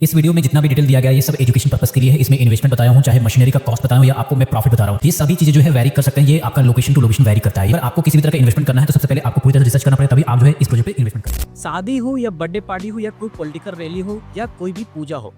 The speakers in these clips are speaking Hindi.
इस वीडियो में जितना भी डिटेल दिया गया है ये सब एजुकेशन पर्पस के लिए है। इसमें इन्वेस्टमेंट बताया हूँ, चाहे मशीनरी का कॉस्ट बताया हूँ या आपको मैं प्रॉफिट बता रहा हूँ, ये सभी चीजें जो है वैरी कर सकते हैं। ये आपका लोकेशन टू लोकेशन वैरी करता है। अगर आपको किसी भी तरह का इन्वेस्टमेंट करना है तो सबसे पहले आपको पूरी तरह रिसर्च करना पड़ेगा, तभी आप जो है इस प्रोजेक्ट पे इन्वेस्टमेंट करें। शादी हो या बर्थडे पार्टी हो या कोई पॉलिटिकल रैली हो या कोई भी पूजा हो,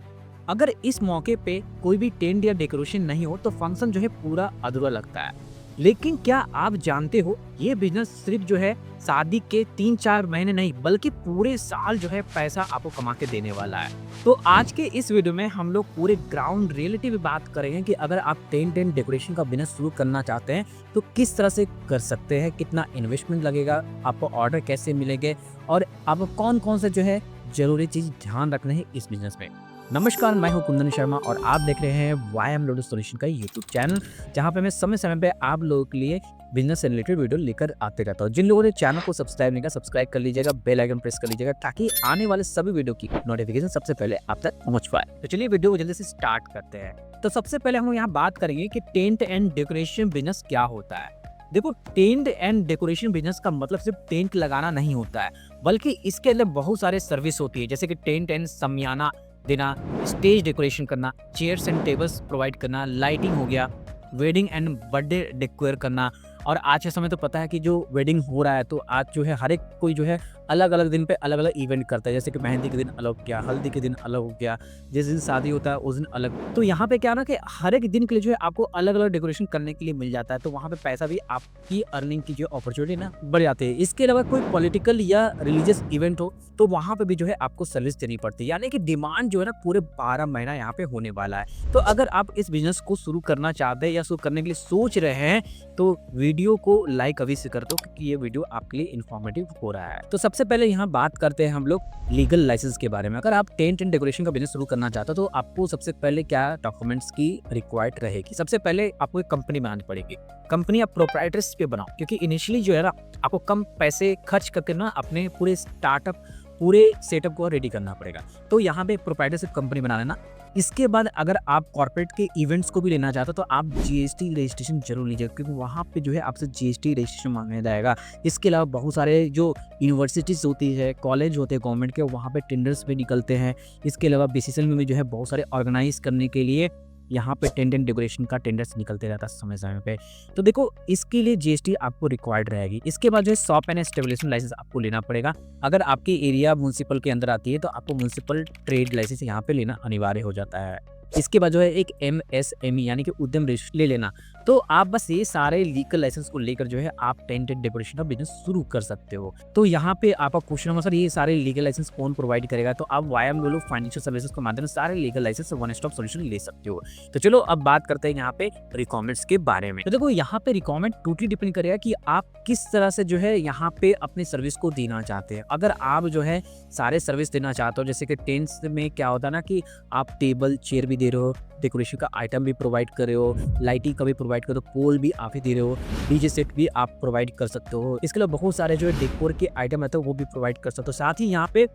अगर इस मौके पे कोई भी टेंट या डेकोरेशन नहीं हो तो फंक्शन जो है पूरा अधूरा लगता है। लेकिन क्या आप जानते हो, ये बिजनेस सिर्फ जो है शादी के 3-4 महीने नहीं बल्कि पूरे साल जो है पैसा आपको कमा के देने वाला है। तो आज के इस वीडियो में हम लोग पूरे ग्राउंड रियलिटी में बात करेंगे कि अगर आप टेंट एंड डेकोरेशन का बिजनेस शुरू करना चाहते हैं तो किस तरह से कर सकते हैं, कितना इन्वेस्टमेंट लगेगा, आपको ऑर्डर कैसे मिलेंगे और आपको कौन कौन से जो है जरूरी चीज ध्यान रखने हैं इस बिजनेस में। नमस्कार, मैं हूं कुंदन शर्मा और आप देख रहे हैं वाई एम लोटस सॉल्यूशन का यूट्यूब चैनल, जहां पे मैं समय समय पे आप लोगों के लिए बिजनेस से रिलेटेड वीडियो लेकर आते रहता हूं। जिन लोगों ने चैनल को सब्सक्राइब नहीं किया, सब्सक्राइब कर लीजिएगा, बेल आइकन प्रेस कर लीजिएगा ताकि आने वाले सभी वीडियो की नोटिफिकेशन सबसे पहले आप तक पहुंच पाए। तो चलिए वीडियो को जल्दी से स्टार्ट करते हैं। तो सबसे पहले हम यहाँ बात करेंगे कि टेंट एंड डेकोरेशन बिजनेस क्या होता है। देखो, टेंट एंड डेकोरेशन बिजनेस का मतलब सिर्फ टेंट लगाना नहीं होता है, बल्कि इसके अंदर बहुत सारे सर्विस होती है, जैसे कि टेंट एंड शमियाना देना, स्टेज डेकोरेशन करना, चेयर्स एंड टेबल्स प्रोवाइड करना, लाइटिंग हो गया, वेडिंग एंड बर्थडे डेकोर करना। और आज के समय तो पता है कि जो वेडिंग हो रहा है तो आज जो है हर एक कोई जो है अलग अलग दिन पे अलग अलग इवेंट करता है, जैसे कि मेहंदी के दिन अलग हो गया, हल्दी के दिन अलग हो गया, जिस दिन शादी होता है उस दिन अलग। तो यहाँ पे क्या ना कि हर एक दिन के लिए जो है आपको अलग अलग डेकोरेशन करने के लिए मिल जाता है, तो वहाँ पे पैसा भी आपकी अर्निंग की जो अपॉर्चुनिटी ना बढ़ जाती है। इसके अलावा कोई पॉलिटिकल या रिलीजियस इवेंट हो तो वहाँ पे भी जो है आपको सर्विस देनी पड़ती है, यानी कि डिमांड जो है ना पूरे 12 महीना यहाँ पे होने वाला है। तो अगर आप इस बिजनेस को शुरू करना चाहते हैं या शुरू करने के लिए सोच रहे हैं तो वीडियो को लाइक अभी से कर दो, क्योंकि ये वीडियो आपके लिए इन्फॉर्मेटिव हो रहा है। तो सबसे पहले यहाँ बात करते हैं हम लोग लीगल लाइसेंस के बारे में। अगर आप टेंट एंड डेकोरेशन का बिजनेस शुरू करना चाहते हो तो आपको सबसे पहले क्या डॉक्यूमेंट्स की रिक्वायर्ड रहेगी। सबसे पहले आपको एक कंपनी बनानी पड़ेगी। कंपनी आप प्रोप्राइटर्स पे बनाओ, क्योंकि इनिशियली जो है ना आपको कम पैसे खर्च करके ना अपने पूरे स्टार्टअप पूरे सेटअप को रेडी करना पड़ेगा। तो यहाँ पे प्रोप्राइटरशिप कंपनी बना लेना। इसके बाद अगर आप कॉर्पोरेट के इवेंट्स को भी लेना चाहते हो तो आप जीएसटी रजिस्ट्रेशन जरूर लीजिएगा, क्योंकि वहाँ पे जो है आपसे जीएसटी रजिस्ट्रेशन मांगा जाएगा। इसके अलावा बहुत सारे जो यूनिवर्सिटीज़ होती है, कॉलेज होते हैं गवर्नमेंट के, वहाँ पे टेंडर्स भी निकलते हैं। इसके अलावा बीसीसीएल में भी जो है बहुत सारे ऑर्गेनाइज करने के लिए यहाँ पे टेंट एंड डेकोरेशन का टेंडर्स निकलते रहता है समय समय पे। तो देखो, इसके लिए जीएसटी आपको रिक्वायर्ड रहेगी। इसके बाद जो है शॉप एंड एस्टेब्लिशमेंट लाइसेंस आपको लेना पड़ेगा। अगर आपकी एरिया म्युनिसिपल के अंदर आती है तो आपको म्युनिसिपल ट्रेड लाइसेंस यहाँ पे लेना अनिवार्य हो जाता है। इसके बाद जो है एक एमएसएमई यानी कि उद्यम रजिस्ट्रेशन ले लेना। तो आप बस ये सारे लीगल लाइसेंस को लेकर जो है आप टेंट एंड डेकोरेशन का बिजनेस शुरू कर सकते हो। तो यहाँ पे आपका क्वेश्चन होगा, सर ये सारे लीगल लाइसेंस कौन प्रोवाइड करेगा? तो आप वाईएम लोलो फाइनेंशियल सर्विसेज के माध्यम से सारे legal licence one stop solution ले सकते हो। तो चलो अब बात करते हैं यहाँ पे रिक्वायरमेंट्स के बारे में। तो देखो, यहाँ पे रिक्वायरमेंट टोटली डिपेंड करेगा कि आप किस तरह से जो है यहाँ पे अपनी सर्विस को देना चाहते हैं। अगर आप जो है सारे सर्विस देना चाहते हो, जैसे कि टेंट्स में क्या होता है ना कि आप टेबल चेयर भी दे रहे हो, डेकोरेशन का आइटम भी प्रोवाइड कर रहे हो, लाइटिंग का भी प्रोवाइड कर रहे हो, पोल भी आप ही दे रहे हो, डीजे सेट भी आप प्रोवाइड कर सकते हो। इसके अलावा बहुत सारे जो है डेकोर के आइटम रहते हैं वो भी प्रोवाइड कर सकते हो। साथ ही यहाँ पे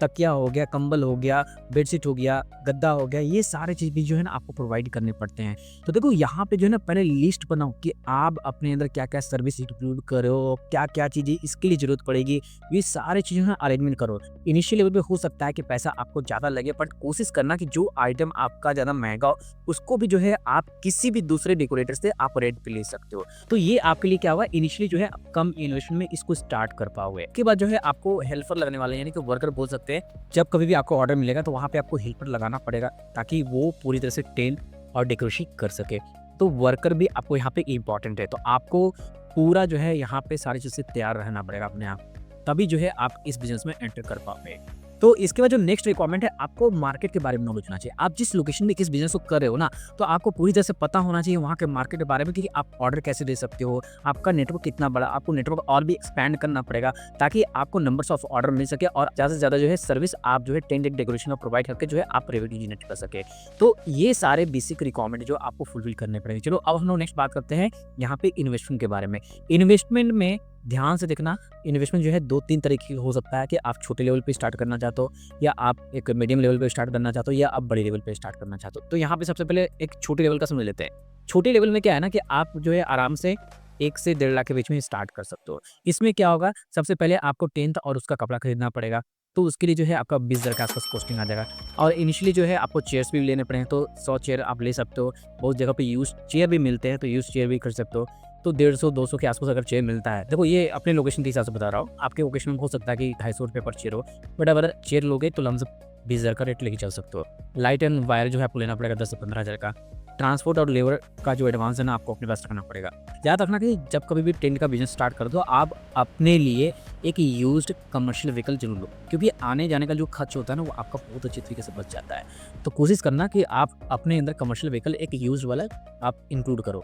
तकिया हो गया, कंबल हो गया, बेडशीट हो गया, गद्दा हो गया, ये सारे चीज भी जो है ना आपको प्रोवाइड करने पड़ते हैं। तो देखो, यहाँ पे जो है ना पहले लिस्ट बनाओ कि आप अपने अंदर क्या क्या सर्विस इंक्लूड करो, क्या क्या चीजें इसके लिए जरूरत पड़ेगी, ये सारे चीजों का अरेंजमेंट करो। इनिशियल लेवल पे हो सकता है कि पैसा आपको ज्यादा लगे, बट कोशिश करना कि जो आइटम आपका ज्यादा महंगा हो उसको भी जो है आप किसी भी दूसरे डेकोरेटर से आप रेंट पे ले सकते हो। तो ये आपके लिए क्या हुआ, इनिशियली जो है कम इन्वेस्टमेंट में इसको स्टार्ट कर पाओगे। इसके बाद जो है आपको हेल्पर लगने वाले यानी कि वर्कर बोल सकते हैं। जब कभी भी आपको ऑर्डर मिलेगा तो वहाँ पे आपको हेल्पर लगाना पड़ेगा ताकि वो पूरी तरह से टेंट और डेकोरेशन कर सके। तो वर्कर भी आपको यहाँ पे इम्पोर्टेंट है। तो आपको पूरा जो है यहाँ पे सारी चीज़ से तैयार रहना पड़ेगा अपने आप, तभी जो है आप इस बिजनेस में एंटर कर पाओगे। तो इसके बाद जो नेक्स्ट रिक्वायरमेंट है, आपको मार्केट के बारे में नॉलेज होना चाहिए। आप जिस लोकेशन में किस बिजनेस को कर रहे हो ना, तो आपको पूरी तरह से पता होना चाहिए वहाँ के मार्केट के बारे में कि आप ऑर्डर कैसे दे सकते हो, आपका नेटवर्क कितना बड़ा, आपको नेटवर्क और भी एक्सपैंड करना पड़ेगा ताकि आपको नंबर्स ऑफ ऑर्डर मिल सके और ज़्यादा से ज़्यादा जो है सर्विस आप जो है टेंट एंड डेकोरेशन का प्रोवाइड करके जो है आप रेवेन्यू जनरेट कर सके। तो ये सारे बेसिक रिक्वायरमेंट जो आपको फुलफिल करने पड़ेंगे। चलो अब हम लोग नेक्स्ट बात करते हैं यहाँ पे इन्वेस्टमेंट के बारे में। इन्वेस्टमेंट में ध्यान से देखना, इन्वेस्टमेंट जो है 2-3 तरीके की हो सकता है कि आप छोटे लेवल पे स्टार्ट करना चाहते हो, या आप एक मीडियम लेवल पे स्टार्ट करना चाहते हो, या आप बड़े लेवल पे स्टार्ट करना चाहते हो। तो यहाँ पे सबसे पहले एक छोटे लेवल का समझ लेते हैं। छोटे लेवल में क्या है ना कि आप जो है आराम से 1 से 1.5 लाख के बीच में स्टार्ट कर सकते हो। इसमें क्या होगा, सबसे पहले आपको टेंट और उसका कपड़ा खरीदना पड़ेगा। तो उसके लिए जो है आपका 20,000 के आसपास कॉस्टिंग आ जाएगा। और इनिशियली जो है आपको चेयर्स भी लेने पड़ेंगे, तो 100 चेयर आप ले सकते हो। बहुत जगह पे यूज़ चेयर भी मिलते हैं, तो यूज़ चेयर भी कर सकते हो। तो 150-200 के आसपास अगर चेयर मिलता है, देखो ये अपने लोकेशन के हिसाब से बता रहा हूँ, आपके लोकेशन में हो सकता है कि ₹250 पर चेयर हो, बट अगर चेयर लोगे तो लमसम 20,000 का रेट लेके चल सकते हो। लाइट एंड वायर जो है आपको लेना पड़ेगा 10 से 15,000 का। ट्रांसपोर्ट और लेबर का जो एडवांस है ना, आपको अपने पास रखना पड़ेगा। याद रखना कि जब कभी भी टेंट का बिजनेस स्टार्ट कर दो, आप अपने लिए एक यूज्ड कमर्शियल व्हीकल जरूर लो, क्योंकि आने जाने का जो खर्च होता है ना, वो आपका बहुत अच्छे तरीके से बच जाता है। तो कोशिश करना कि आप अपने अंदर कमर्शियल व्हीकल एक यूज्ड वाला आप इंक्लूड करो।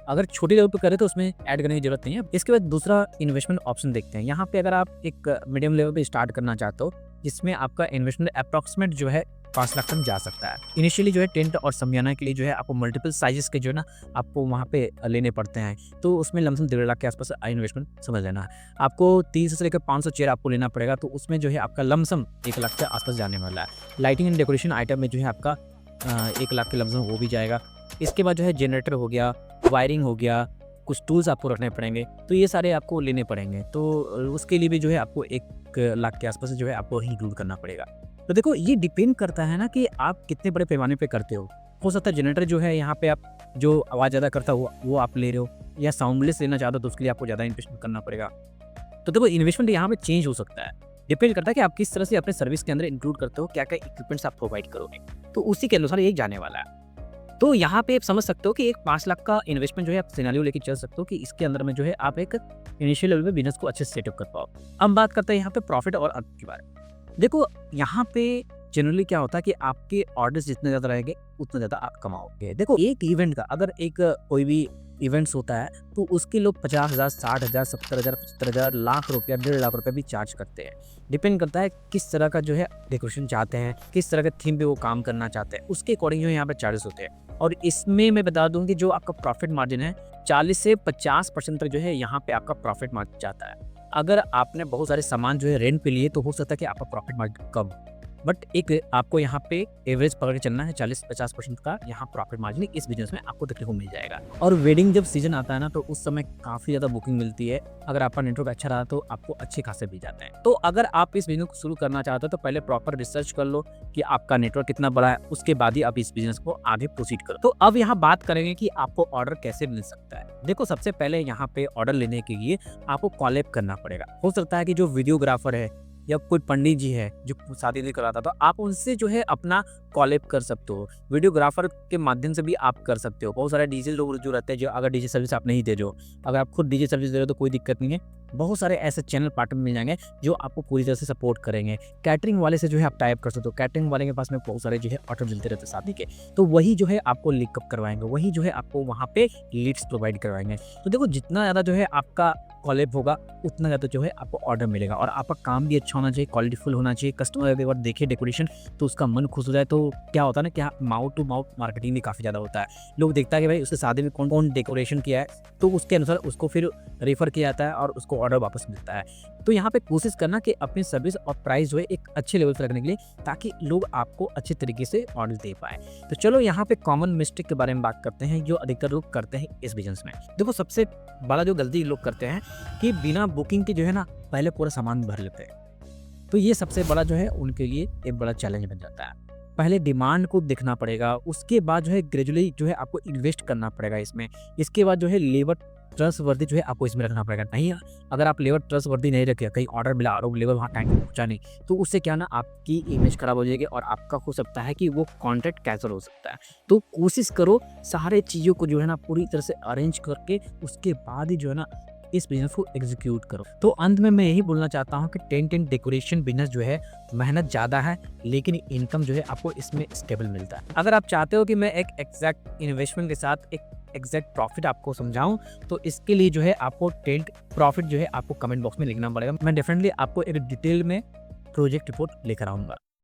अगर छोटी लेवल पे करें तो उसमें ऐड करने की जरूरत नहीं है। इसके बाद दूसरा इन्वेस्टमेंट ऑप्शन देखते हैं। यहाँ पे अगर आप एक मीडियम लेवल पे स्टार्ट करना चाहते हो, जिसमें आपका इन्वेस्टमेंट अप्रॉक्सीमेट जो है 5 लाख तक जा सकता है। इनिशियली जो है टेंट और समियाना के लिए जो है आपको मल्टीपल साइजेस के जो है ना, आपको वहाँ पे लेने पड़ते हैं, तो उसमें लमसम 1.5 लाख के आसपास इन्वेस्टमेंट समझ लेना है। आपको 300 से लेकर 500 चेयर आपको लेना पड़ेगा, तो उसमें जो है आपका लमसम 1 लाख के आसपास जाने वाला है। लाइटिंग एंड डेकोरेशन आइटम में जो है आपका 1 लाख के लमसम वो भी जाएगा। इसके बाद जो है जनरेटर हो गया, वायरिंग हो गया, कुछ टूल्स आपको रखने पड़ेंगे, तो ये सारे आपको लेने पड़ेंगे। तो उसके लिए भी जो है आपको 1 लाख के आसपास जो है आपको इंक्लूड करना पड़ेगा। तो देखो ये डिपेंड करता है ना कि आप कितने बड़े पैमाने पे करते हो सकता है जनरेटर जो है यहाँ पे आप जो आवाज़ ज़्यादा करता हो वो आप ले रहे हो, या साउंडलेस लेना चाहते हो तो उसके लिए आपको ज़्यादा इन्वेस्टमेंट करना पड़ेगा। तो देखो इन्वेस्टमेंट यहाँ पे चेंज हो सकता है, डिपेंड करता है कि आप किस तरह से अपने सर्विस के अंदर इंक्लूड करते हो, क्या क्या इक्विपमेंट्स आप प्रोवाइड करोगे, तो उसी के अनुसार ये जाने वाला है। तो यहाँ पे आप समझ सकते हो कि एक 5 लाख का इन्वेस्टमेंट जो है आप सिनेरियो लेके चल सकते हो कि इसके अंदर में जो है आप एक इनिशियल लेवल पे बिजनेस को अच्छे से सेटअप कर पाओ। अब बात करते हैं यहाँ पे प्रॉफिट और अर्न के बारे में। देखो यहाँ पे जनरली क्या होता है कि आपके ऑर्डर्स जितने ज़्यादा रहेंगे उतना ज़्यादा आप कमाओगे। देखो एक इवेंट का अगर एक कोई भी इवेंट्स होता है तो उसके लोग 50,000, 60,000, 70,000, 75,000, लाख रुपया, 1.5 लाख रुपया भी चार्ज करते हैं। डिपेंड करता है किस तरह का जो है डेकोरेशन चाहते हैं, किस तरह के थीम पे वो काम करना चाहते हैं, उसके अकॉर्डिंग जो यहाँ पे चार्जेस होते हैं। और इसमें मैं बता दूं कि जो आपका प्रॉफिट मार्जिन है 40 से 50% तक जो है यहाँ पे आपका प्रॉफिट मार्जिन जाता है। अगर आपने बहुत सारे सामान जो है रेंट पे लिए तो हो सकता है कि आपका प्रॉफिट मार्जिन कम, बट एक आपको यहाँ पे एवरेज पकड़ के चलना है 40-50% का यहाँ प्रॉफिट मार्जिन इस बिजनेस में आपको देखने को मिल जाएगा। और वेडिंग जब सीजन आता है ना तो उस समय काफ़ी ज़्यादा बुकिंग मिलती है। अगर आपका नेटवर्क अच्छा रहा तो आपको अच्छे खासे भी जाते हैं। तो अगर आप इस बिजनेस को शुरू करना चाहते हो तो पहले प्रॉपर रिसर्च कर लो कि आपका नेटवर्क कितना बड़ा है, उसके बाद ही आप इस बिजनेस को आगे प्रोसीड करो। तो अब यहाँ बात करेंगे कि आपको ऑर्डर कैसे मिल सकता है। देखो सबसे पहले यहाँ पे ऑर्डर लेने के लिए आपको कॉलैब करना पड़ेगा। हो सकता है कि जो वीडियोग्राफर है या कोई पंडित जी है जो शादी नहीं कराता, तो आप उनसे जो है अपना कॉलैब कर सकते हो। वीडियोग्राफर के माध्यम से भी आप कर सकते हो। बहुत सारे डीजे लोग जो रहते हैं, जो अगर डीजे सर्विस आप नहीं दे रहे हो, अगर आप खुद डीजे सर्विस दे रहे हो तो कोई दिक्कत नहीं है। बहुत सारे ऐसे चैनल पार्टनर मिल जाएंगे जो आपको पूरी तरह से सपोर्ट करेंगे। कैटरिंग वाले से जो है आप टाइप कर सकते हो। कैटरिंग वाले के पास में बहुत सारे जो है ऑर्डर मिलते रहते हैं शादी के, तो वही जो है आपको लिंकअप करवाएंगे, वही जो है आपको वहाँ पे लीड्स प्रोवाइड करवाएंगे। तो देखो जितना ज़्यादा जो है आपका कॉलैब होगा उतना ज़्यादा जो है आपको ऑर्डर मिलेगा। और आपका काम भी अच्छा होना चाहिए, क्वालिटीफुल होना चाहिए। कस्टमर अगर एक बार देखे डेकोरेशन तो उसका मन खुश हो जाए। तो क्या होता है ना, क्या माउथ टू माउथ मार्केटिंग भी काफ़ी ज़्यादा होता है। लोग देखता है कि भाई उसके शादी में कौन कौन डेकोरेशन किया है, तो उसके अनुसार उसको फिर रेफर किया जाता है और उसको ऑर्डर वापस मिलता है। तो यहाँ पे कोशिश करना कि अपनी सर्विस और प्राइस जो है एक अच्छे लेवल पर रखने के लिए, ताकि लोग आपको अच्छे तरीके से ऑर्डर दे पाए। तो चलो यहाँ पे कॉमन मिस्टेक के बारे में बात करते हैं जो अधिकतर लोग करते हैं इस बिजनेस में। देखो सबसे बड़ा जो गलती लोग करते हैं कि बिना बुकिंग के जो है ना पहले पूरा सामान भर लेते हैं। तो ये सबसे बड़ा जो है उनके लिए एक बड़ा चैलेंज बन जाता है। पहले डिमांड को देखना पड़ेगा, उसके बाद जो है ग्रेजुअली जो है आपको इन्वेस्ट करना पड़ेगा इसमें। इसके बाद जो है लेबर ट्रस्टवर्दी जो है आपको इसमें रखना पड़ेगा। नहीं, अगर आप लेबर ट्रस्टवर्दी नहीं रखे, कहीं ऑर्डर मिला और लेबर वहाँ टाइम पे पहुँचा नहीं, तो उससे क्या ना आपकी इमेज खराब हो जाएगी और आपका हो सकता है कि वो कॉन्ट्रैक्ट कैंसिल हो सकता है। तो कोशिश करो सारे चीज़ों को जो है ना पूरी तरह से अरेंज करके उसके बाद ही जो है ना इस बिजनेस को एग्जीक्यूट करो। तो अंत में मैं यही बोलना चाहता हूँ कि टेंट एंड डेकोरेशन बिजनेस जो है मेहनत ज़्यादा है, लेकिन इनकम जो है आपको इसमें स्टेबल मिलता है। अगर आप चाहते हो कि मैं एक एग्जैक्ट इन्वेस्टमेंट के साथ एक एग्जैक्ट प्रॉफिट आपको समझाऊं, तो इसके लिए जो है आपको टेंट प्रॉफिट जो है आपको कमेंट बॉक्स में लिखना पड़ेगा। मैं डेफिनेटली आपको एक डिटेल में प्रोजेक्ट रिपोर्ट लेकर आऊँगा।